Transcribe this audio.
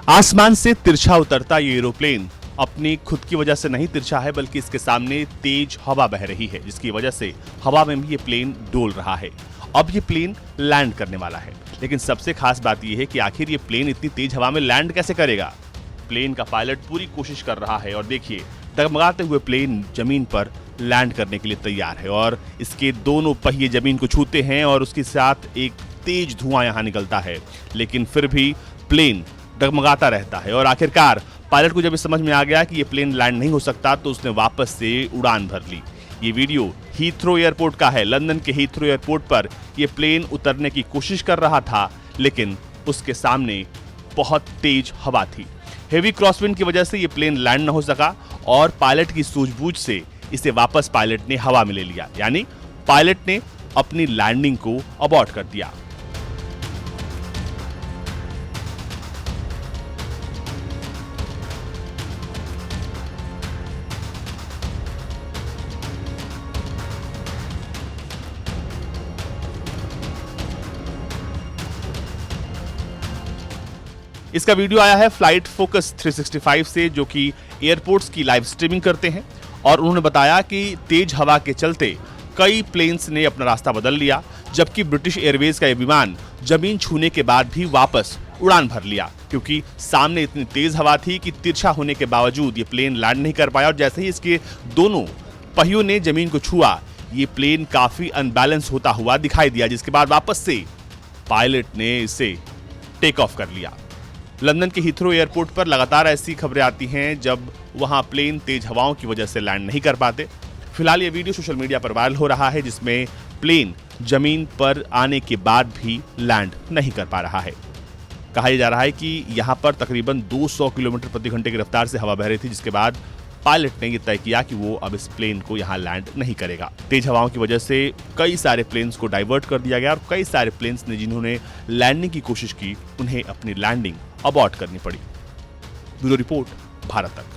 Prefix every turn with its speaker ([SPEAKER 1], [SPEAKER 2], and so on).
[SPEAKER 1] आसमान से तिरछा उतरता ये एरोप्लेन अपनी खुद की वजह से नहीं तिरछा है, बल्कि इसके सामने तेज हवा बह रही है, जिसकी वजह से हवा में भी ये प्लेन डोल रहा है। अब ये प्लेन लैंड करने वाला है, लेकिन सबसे खास बात यह है कि आखिर ये प्लेन इतनी तेज हवा में लैंड कैसे करेगा। प्लेन का पायलट पूरी कोशिश कर रहा है और देखिए, डगमगाते हुए प्लेन जमीन पर लैंड करने के लिए तैयार है और इसके दोनों पहिए जमीन को छूते हैं और उसके साथ एक तेज धुआं यहां निकलता है, लेकिन फिर भी प्लेन डगमगाता रहता है। और आखिरकार पायलट को जब इस समझ में आ गया कि ये प्लेन लैंड नहीं हो सकता, तो उसने वापस से उड़ान भर ली। ये वीडियो हीथ्रो एयरपोर्ट का है। लंदन के हीथ्रो एयरपोर्ट पर यह प्लेन उतरने की कोशिश कर रहा था, लेकिन उसके सामने बहुत तेज हवा थी। हेवी क्रॉसविंड की वजह से यह प्लेन लैंड न हो सका और पायलट की सूझबूझ से इसे वापस पायलट ने हवा में ले लिया, यानी पायलट ने अपनी लैंडिंग को अबॉर्ट कर दिया। इसका वीडियो आया है फ्लाइट फोकस 365 से, जो कि एयरपोर्ट्स की लाइव स्ट्रीमिंग करते हैं, और उन्होंने बताया कि तेज हवा के चलते कई प्लेन्स ने अपना रास्ता बदल लिया, जबकि ब्रिटिश एयरवेज का यह विमान जमीन छूने के बाद भी वापस उड़ान भर लिया, क्योंकि सामने इतनी तेज हवा थी कि तिरछा होने के बावजूद ये प्लेन लैंड नहीं कर पाया। और जैसे ही इसके दोनों पहियों ने जमीन को छुआ, ये प्लेन काफी अनबैलेंस होता हुआ दिखाई दिया, जिसके बाद वापस से पायलट ने इसे टेक ऑफ कर लिया। लंदन के हीथ्रो एयरपोर्ट पर लगातार ऐसी खबरें आती हैं जब वहां प्लेन तेज हवाओं की वजह से लैंड नहीं कर पाते। फिलहाल ये वीडियो सोशल मीडिया पर वायरल हो रहा है, जिसमें प्लेन जमीन पर आने के बाद भी लैंड नहीं कर पा रहा है। कहा जा रहा है कि यहां पर तकरीबन 200 किलोमीटर प्रति घंटे की रफ्तार से हवा बह रही थी, जिसके बाद पायलट ने यह तय किया कि वो अब इस प्लेन को यहां लैंड नहीं करेगा। तेज हवाओं की वजह से कई सारे प्लेन्स को डाइवर्ट कर दिया गया और कई सारे प्लेन्स ने जिन्होंने लैंडिंग की कोशिश की, उन्हें अपनी लैंडिंग अबॉर्ट करनी पड़ी। ब्यूरो रिपोर्ट, भारत तक।